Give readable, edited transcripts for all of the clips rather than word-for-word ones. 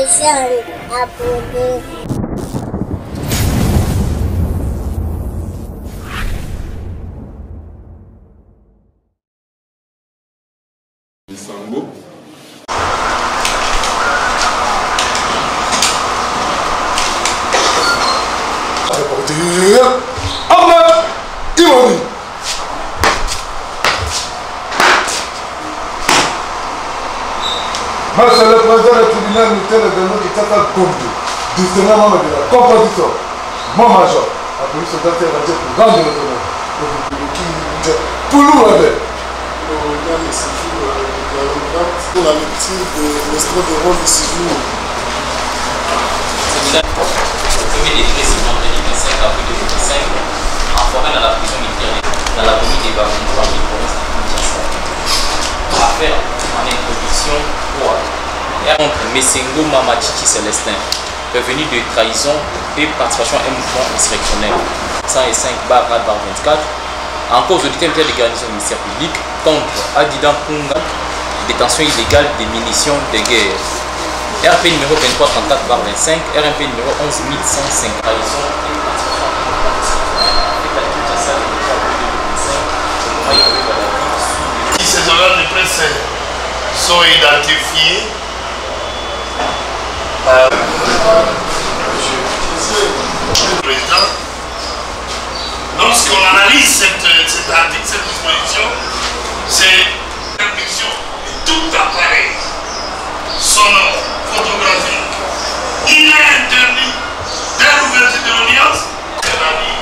abonner. Sango. Monsieur le président du tribunal militaire de notre État Congo, distingué membre de la composition, mon major, la police de la pour rendre le honneur. Pour nous, pour la lecture de l'extrait de rôle de séjour. Le premier décret suivant le 25 avril 2005 enfoiré dans la prison militaire dans la commune des Bakoumou, province de Kinshasa. Affaire en introduction pour contre Messengo Mamachichi Célestin, prévenu de trahison et participation à un mouvement insurrectionnel 105/24 en cause du thème de garnison du ministère public contre Adidan Kunga, détention illégale des munitions de guerre. RP numéro 2334/25, RMP numéro 11105, trahison et participation. Ces organes de presse sont identifiés. Président, lorsqu'on analyse cet article, cette disposition, c'est l'interdiction de tout appareil sonore, photographique. Il est interdit dès l'ouverture de l'audience de la vie,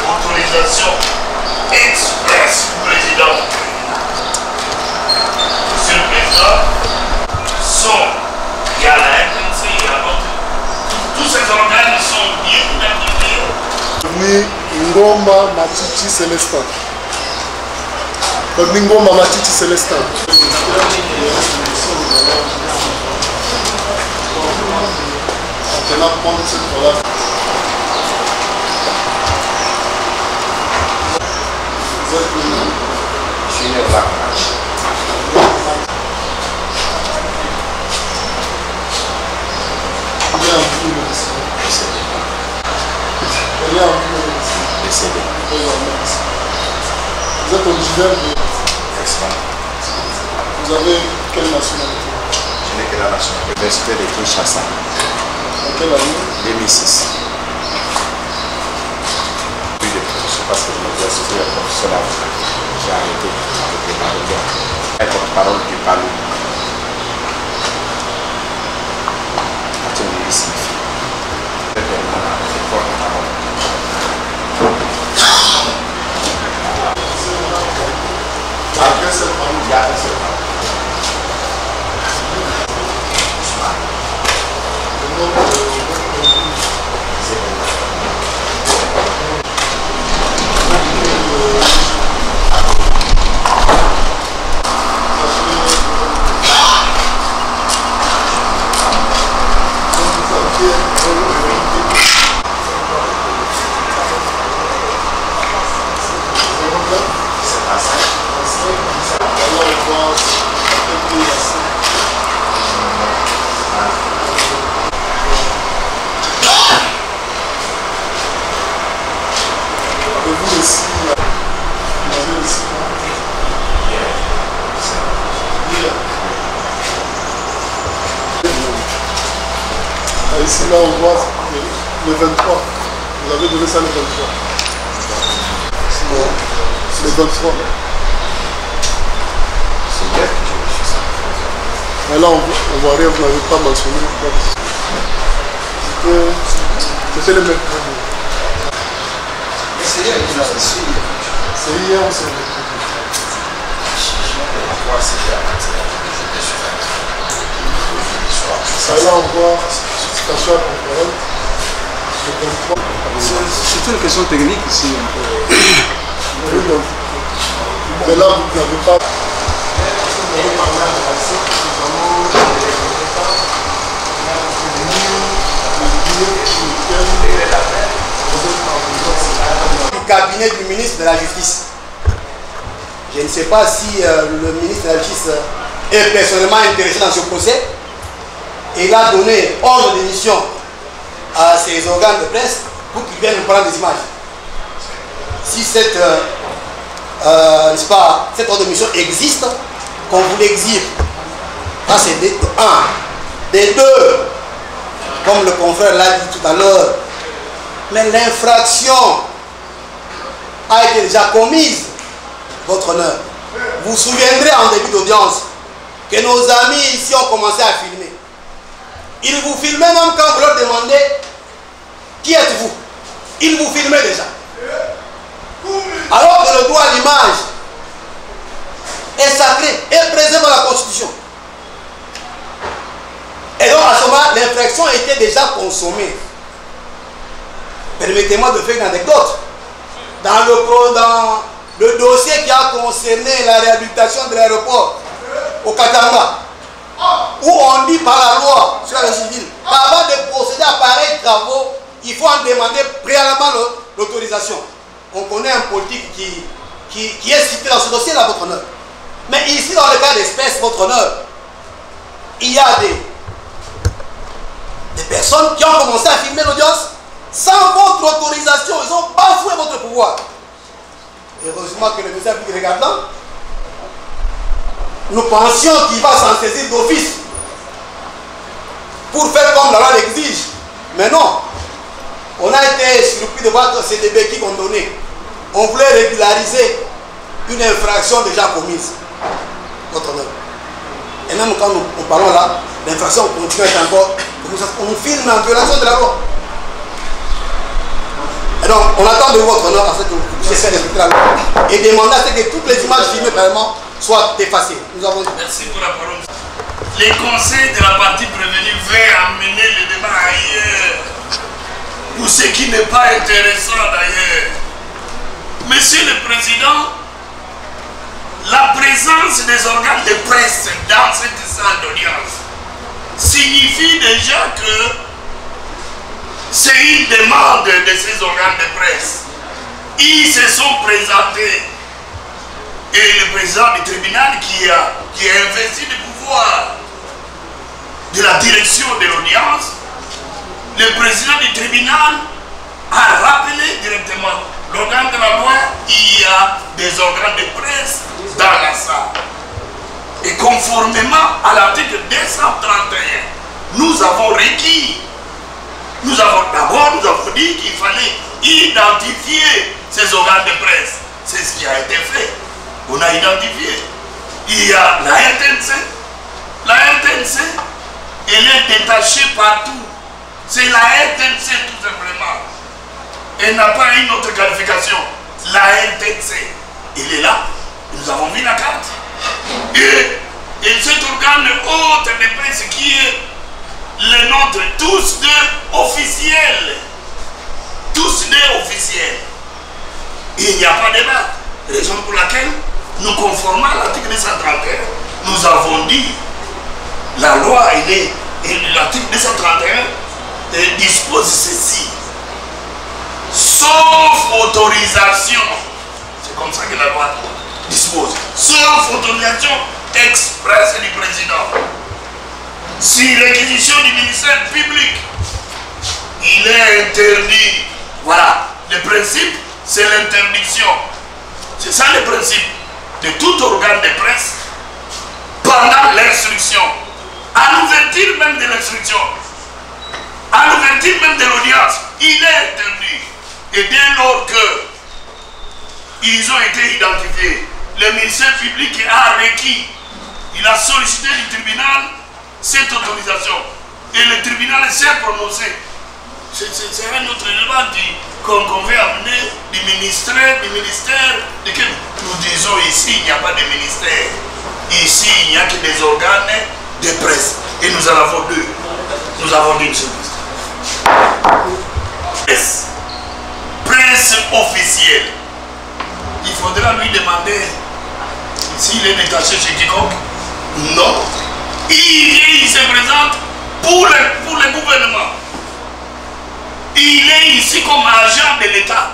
autorisation expresse du président. Monsieur le Président, il y a la RNC, il y a l'autre. Tous ces organes sont bien identifiés. Ngoma Machichi Célestin. Ngoma Machichi Célestin. Vous êtes originaire de Excellent. Vous avez quelle nationalité? Je n'ai que la nationalité. L'université de Kinshasa. En quelle année? 2006. Puis de professeur parce que je m'exerce sur la profession d'avocat. J'ai arrêté avec les paroliers. Un porte-parole du Palou. Atelier signifie. Porte-parole. Après cette famille, Il y a un seul parole. le nom de ici là on voit le 23. Vous avez donné ça le 23. Le 23. C'est hier que j'ai reçu ça. Mais là on voit rien, vous n'avez pas mentionné. C'était le mercredi. C'est hier que j'ai reçu. C'est hier ou c'est le mercredi? Là on voit citation concurrente. C'est une question technique ici. Mais là vous n'avez pas. Du cabinet du ministre de la Justice. Je ne sais pas si le ministre de la Justice est personnellement intéressé dans ce procès. Et il a donné ordre d'émission à ses organes de presse pour qu'ils viennent nous prendre des images. Si cette, n'est-ce pas, cette ordre d'émission existe, qu'on vous l'exhibe. Ça c'est de un. Des deux, comme le confrère l'a dit tout à l'heure, mais l'infraction a été déjà commise, votre honneur. Vous vous souviendrez en début d'audience que nos amis ici ont commencé à filmer. Ils vous filmaient même quand vous leur demandez qui êtes-vous. Ils vous filmaient déjà. Alors que le droit à l'image est sacré, est préservé par la Constitution. Et donc à ce moment, l'infraction était déjà consommée. Permettez-moi de faire une anecdote. Dans le dossier qui a concerné la réhabilitation de l'aéroport au Katanga, où on dit par la loi sur la civile qu'avant de procéder à pareils travaux, il faut en demander préalablement l'autorisation. On connaît un politique qui est cité dans ce dossier-là, votre honneur. Mais ici, dans le cas d'espèce, votre honneur, il y a des personnes qui ont commencé à filmer l'audience sans votre autorisation. Ils ont bafoué votre pouvoir. Heureusement que le ministère public regardant, nous pensions qu'il va s'en saisir d'office pour faire comme la loi l'exige. Mais non. On a été surpris de voir que c'est des béquilles qu'on donnait. On voulait régulariser une infraction déjà commise. Notre honneur. Et même quand nous parlons là, l'infraction continue à être encore. On filme en violation de la loi. Et donc, on attend de votre honneur à ce que vous puissiez faire respecter la loi. Et demander à ce que toutes les images filmées vraiment soient effacées. Nous avons... Merci pour la parole. Les conseils de la partie prévenue veulent amener le débat ailleurs. Pour ce qui n'est pas intéressant d'ailleurs. Monsieur le Président, la présence des organes de presse dans cette salle d'audience signifie déjà que c'est une demande de ces organes de presse. Ils se sont présentés et le président du tribunal qui a investi le pouvoir de la direction de l'audience, le président du tribunal a rappelé directement l'organe de la loi, il y a des organes de presse dans la salle. Et conformément à l'article 231, nous avons requis, nous avons dit qu'il fallait identifier ces organes de presse. C'est ce qui a été fait. On a identifié. Il y a la RTNC. La RTNC, elle est détachée partout. C'est la RTNC tout simplement. Elle n'a pas une autre qualification. La RTNC, elle est là. Nous avons vu la carte. Et cet organe haute de presse qui est le nôtre, tous deux officiels. Tous deux officiels. Il n'y a pas de débat. Raison pour laquelle nous conformons à l'article 231. Nous avons dit, la loi, l'article 231 dispose ceci. Sauf autorisation, c'est comme ça que la loi dispose, sauf autorisation expresse du président. Si réquisition du ministère public, il est interdit. Voilà, le principe, c'est l'interdiction. C'est ça le principe de tout organe de presse pendant l'instruction. À l'ouverture même de l'instruction, à l'ouverture même de l'audience, il est interdit. Et dès lors que ils ont été identifiés, le ministère public a requis, il a sollicité du tribunal cette autorisation. Et le tribunal s'est prononcé. C'est un autre élément qu'on veut amener du ministère, de quel... Nous disons ici, il n'y a pas de ministère. Ici, il n'y a que des organes de presse. Et nous en avons deux. Nous avons une seule presse. Presse officielle. Il faudra lui demander s'il est détaché chez quiconque. Non. Il se présente pour le gouvernement. Il est ici comme agent de l'État.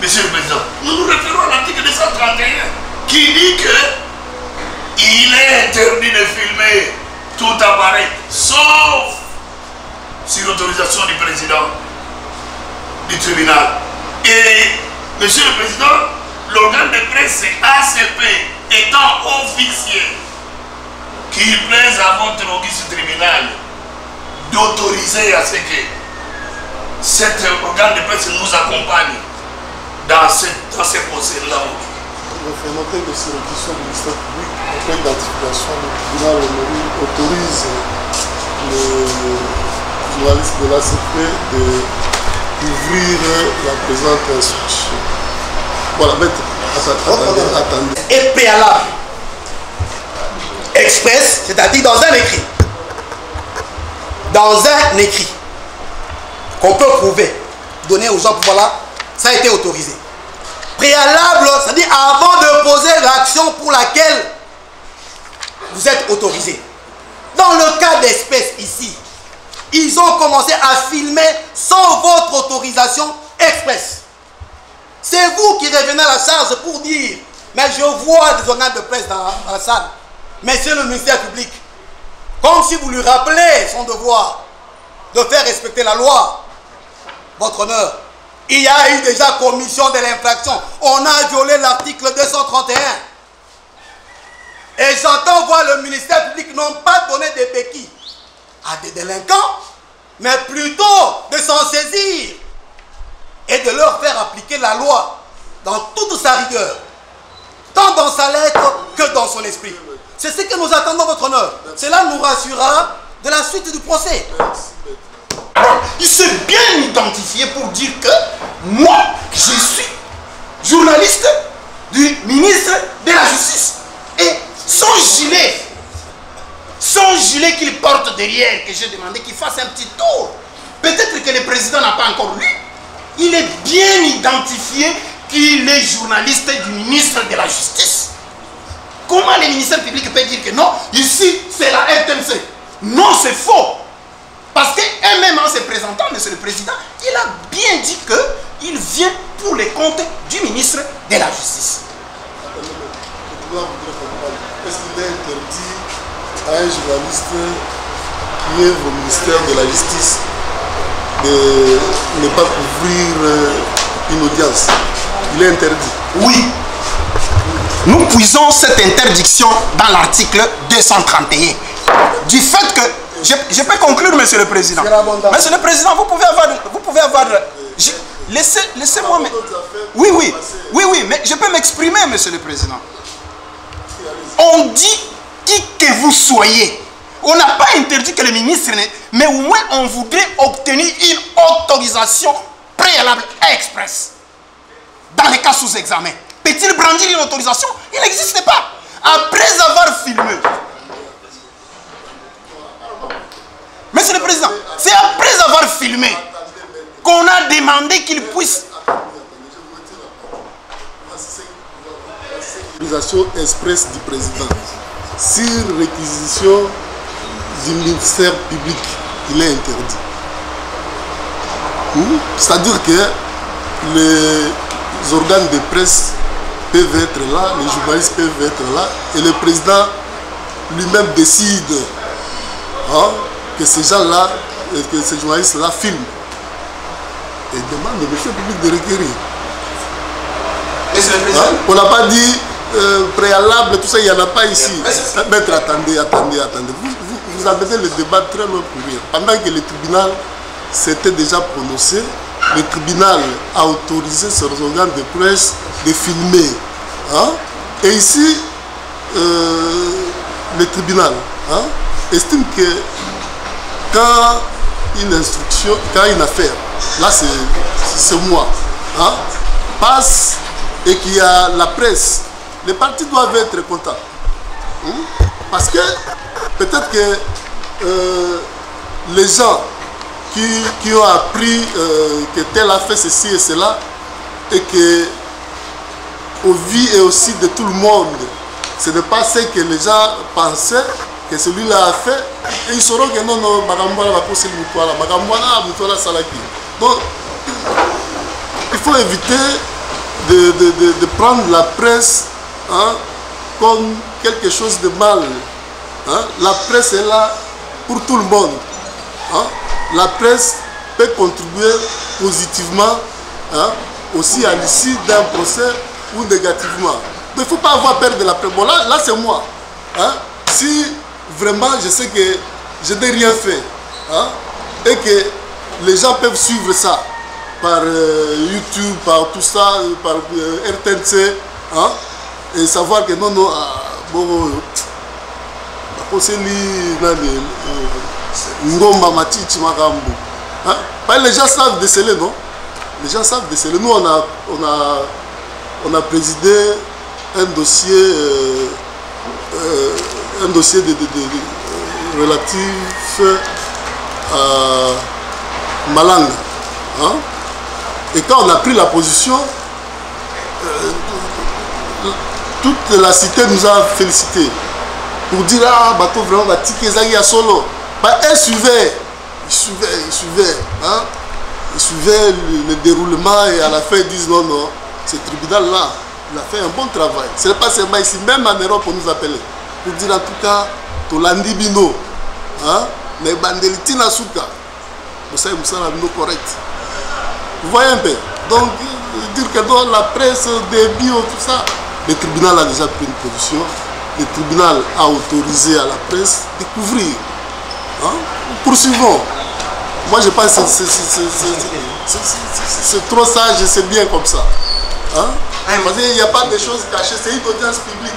Monsieur le Président, nous nous référons à l'article 231 qui dit que il est interdit de filmer tout appareil, sauf sur autorisation du président du tribunal. Et, monsieur le président, l'organe de presse, c'est ACP, étant officier, qu'il plaise à votre auguste tribunal d'autoriser à ce que cet organe de presse nous accompagne dans ces procès-là. Il faut noter que c'est une question du ministère public, après l'identification, le tribunal autorise le journaliste de l'ACP d'ouvrir la présente instruction. Voilà, attendez. Et préalable. Express, c'est-à-dire dans un écrit. Dans un écrit. Qu'on peut prouver. Donner aux gens pour voilà, ça a été autorisé. Préalable, c'est-à-dire avant de poser l'action pour laquelle vous êtes autorisé. Dans le cas d'espèce ici, ils ont commencé à filmer sans votre autorisation express. C'est vous qui revenez à la charge pour dire, mais je vois des organes de presse dans la salle. Monsieur le ministère public, comme si vous lui rappelez son devoir de faire respecter la loi, votre honneur, il y a eu déjà commission de l'infraction. On a violé l'article 231. Et j'entends voir le ministère public non pas donner des béquilles à des délinquants, mais plutôt de s'en saisir et de leur faire appliquer la loi dans toute sa rigueur, tant dans sa lettre que dans son esprit. C'est ce que nous attendons, votre honneur. Cela nous rassurera de la suite du procès. Alors, il s'est bien identifié pour dire que moi, je suis journaliste du ministre de la Justice. Et son gilet qu'il porte derrière, que j'ai demandé qu'il fasse un petit tour, peut-être que le président n'a pas encore lu, il est bien identifié qu'il est journaliste du ministre de la Justice. Comment le ministère public peut dire que non, ici c'est la RTNC? Non, c'est faux. Parce qu'elle-même en se présentant, monsieur le président, il a bien dit qu'il vient pour les comptes du ministre de la Justice. Est-ce qu'il est interdit à un journaliste qui est au ministère de la Justice de ne pas couvrir une audience? Il est interdit. Oui. Nous puisons cette interdiction dans l'article 231. Du fait que... Je peux conclure, monsieur le président. Monsieur le président, vous pouvez avoir... Laissez-moi... Oui, mais je peux m'exprimer, monsieur le président. On dit qui que vous soyez. On n'a pas interdit que le ministre... Mais au moins, on voudrait obtenir une autorisation préalable express. Dans les cas sous examen. Peut-il brandir une autorisation? Il n'existe pas. Après avoir filmé... Monsieur le président, c'est après avoir filmé qu'on a demandé qu'il puisse... Autorisation express du président. Sur réquisition du ministère public, il est interdit. C'est-à-dire que les organes de presse peuvent être là, les journalistes peuvent être là, et le président lui-même décide que ces gens-là, que ces journalistes-là filment. Et demande au ministère public de requérir. On n'a pas dit préalable, tout ça, il n'y en a pas ici. Maître, attendez. Vous avez le débat très long pour rire. Pendant que le tribunal s'était déjà prononcé, le tribunal a autorisé ses organes de presse de filmer. Et ici, le tribunal estime que quand une instruction, quand une affaire, là c'est moi, passe et qu'il y a la presse, les partis doivent être contents. Parce que peut-être que les gens qui ont appris que tel a fait ceci et cela, et que au vu et aussi de tout le monde, ce n'est pas ce que les gens pensaient que celui-là a fait, et ils sauront que non, donc il faut éviter de prendre la presse comme quelque chose de mal. Hein? La presse est là pour tout le monde. Hein? La presse peut contribuer positivement, hein, aussi à l'issue d'un procès ou négativement. Mais il ne faut pas avoir peur de la presse. Bon, là c'est moi. Hein? Si vraiment je sais que je n'ai rien fait, hein, et que les gens peuvent suivre ça par YouTube, par tout ça, par RTNC, hein, et savoir que non, bon, les gens savent déceler, non? Les gens savent déceler. Nous, on a présidé un dossier relatif à Malanga. Hein? Et quand on a pris la position, toute la cité nous a félicité pour dire ah bateau vraiment va tirer Zagi à solo. Bah, ils suivaient, hein? Ils suivaient le déroulement et à la fin ils disent non, ce tribunal là, il a fait un bon travail. Ce n'est pas seulement ici, même en Europe on nous appelait pour dire en tout cas Tolandi Bino, hein? Mais Bandeliti Nasuka, vous savez, vous savez correct. Vous voyez un peu. Donc dire que dans la presse, des bio, tout ça, le tribunal a déjà pris une position. Le tribunal a autorisé à la presse de couvrir. Hein? Poursuivons. Moi je pense que c'est trop sage et c'est bien comme ça. Hein? Parce qu'il n'y a pas de choses cachées, c'est une audience publique.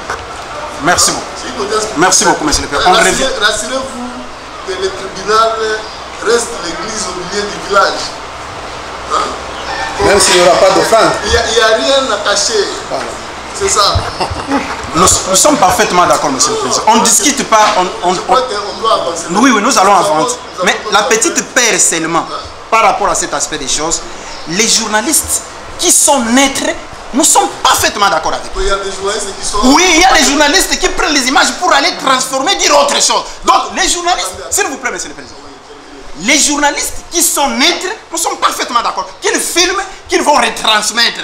Merci beaucoup. Merci beaucoup, monsieur le Père. Rassurez-vous que le tribunal reste l'église au milieu du village. Hein? Même s'il n'y aura pas d'offrande. Il n'y a rien à cacher. Voilà. C'est ça. Nous sommes parfaitement d'accord, monsieur le Président. On ne discute pas. Oui, nous allons avancer. Mais la petite paire seulement, par rapport à cet aspect des choses, les journalistes qui sont neutres, nous sommes parfaitement d'accord avec eux. Il y a des journalistes qui sont... Oui, il y a des journalistes qui prennent les images pour aller transformer, dire autre chose. Donc, les journalistes, s'il vous plaît, monsieur le Président, les journalistes qui sont neutres, nous sommes parfaitement d'accord. Qu'ils filment, qu'ils vont retransmettre.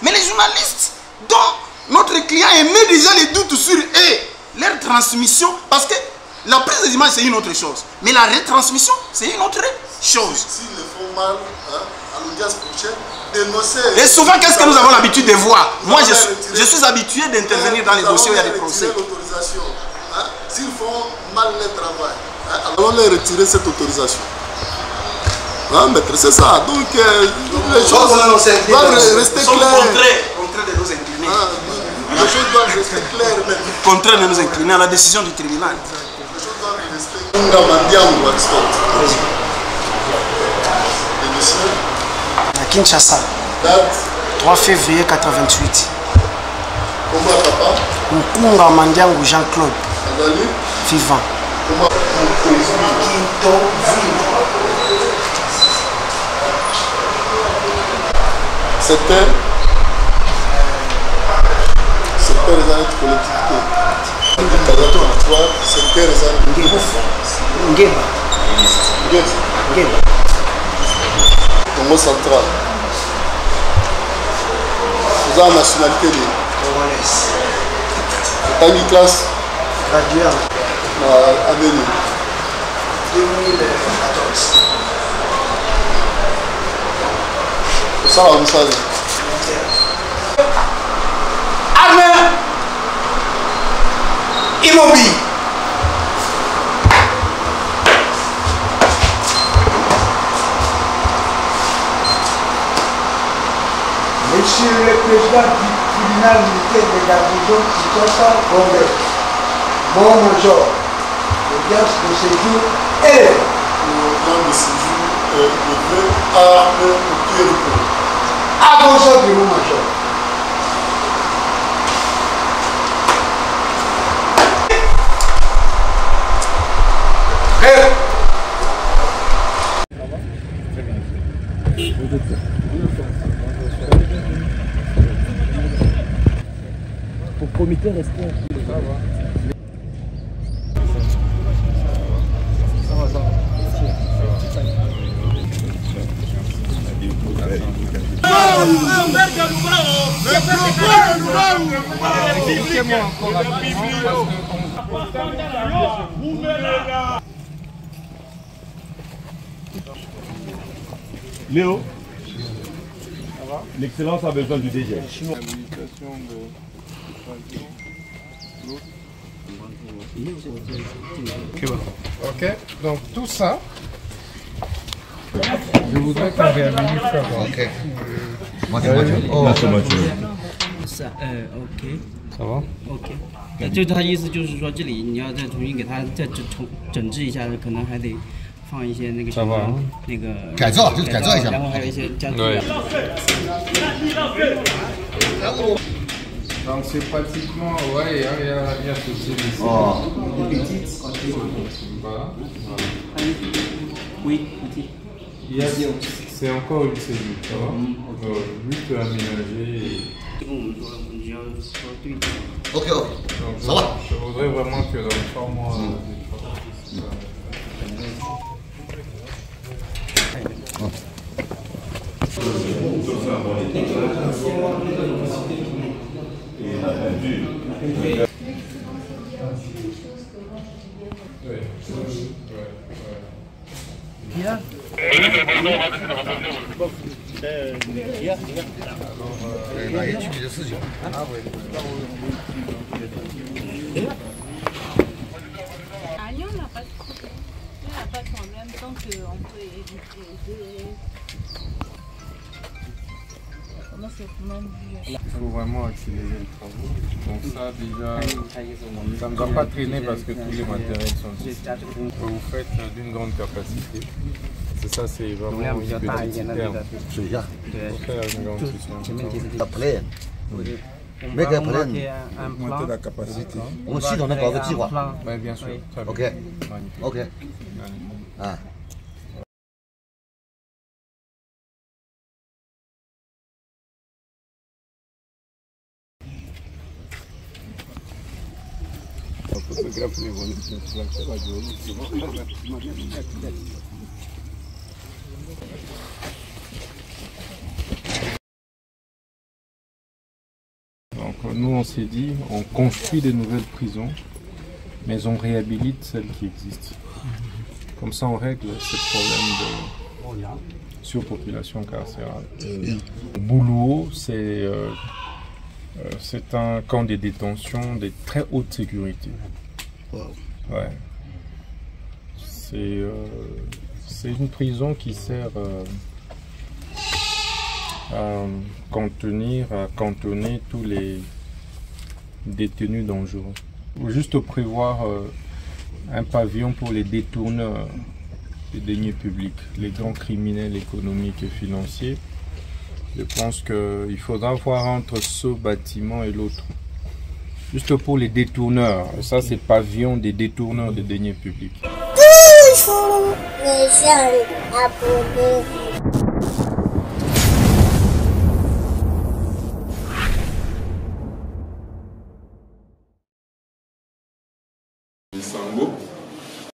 Mais les journalistes dont notre client émet déjà les doutes sur eux, leur transmission, parce que la prise des images c'est une autre chose, mais la retransmission c'est une autre chose. S'ils le font mal, hein, à l'audience prochaine, dénoncer. Et souvent, qu'est-ce que nous avons l'habitude de voir? Moi, je suis habitué d'intervenir dans les dossiers où il y a des procès. Hein? S'ils font mal leur travail, hein, allons leur retirer cette autorisation. Hein, maître, c'est ça. Donc, les choses doivent rester claires. Contraire de nous incliner. Les choses doivent rester claires. Contraire de nous incliner à la décision du tribunal. Les choses doivent rester Mandiamou, Aristote. Et monsieur à Kinshasa. Date 3 février 88. Comment papa Nkunga Mandiamou Jean-Claude. Adali Vivant. Comment c'était les années de collectivité. C'était les années de Ngeba. Congo central. Vous avez la nationalité de Congolaise. T'as une classe Gradué à Bénin. 2014. Ça va vous savez. Armée immobile. Monsieur le Président du tribunal militaire de Garnison Kinshasa, Gombe, mon major, l'audience de séjour est L'audience de séjour est levée à au pied repos. avancé du mon major. Pour comité restreint. Expliquez-moi encore. Léo, l'excellence a besoin du DG. Ok, donc tout ça, je voudrais qu'on réhabilite ça. Ok.是OK， ça va OK， 就他意思就是说，这里你要再重新给他再整治一下，可能还得放一些那个什么那个改造，就是改造一下，然后还有一些家具。Donc c'est pratiquement, ouais, il y a ce style ici. Oh. Voilà. Oui, c'est encore une cellule, ça va? Juste aménager. Ok, donc, ça va. Je voudrais vraiment que dans le format Nous, on n'a pas de problème tant qu'on peut éviter comment c'est il faut vraiment accélérer les travaux. Donc ça déjà, ça ne va pas traîner parce que tous les matériels sont ici. Vous faites d'une grande capacité. C'est ça, c'est vraiment une petite terme. Pour faire une grande session. Après, mais qu'après, monter la capacité. aussi dans notre petit roi. Oui, bien sûr. Ok. Ok. Ah. Donc nous on s'est dit, on construit des nouvelles prisons, mais on réhabilite celles qui existent. Comme ça on règle ce problème de surpopulation carcérale. Boulouo, c'est un camp de détention de très haute sécurité. Ouais. C'est une prison qui sert à cantonner tous les détenus dangereux. Il faut juste prévoir un pavillon pour les détourneurs des deniers publics, les grands criminels économiques et financiers. Je pense qu'il faudra voir entre ce bâtiment et l'autre. Juste pour les détourneurs. Ça, c'est pavillon des détourneurs des deniers publics. Toujours les jeunes abonnés. Sango.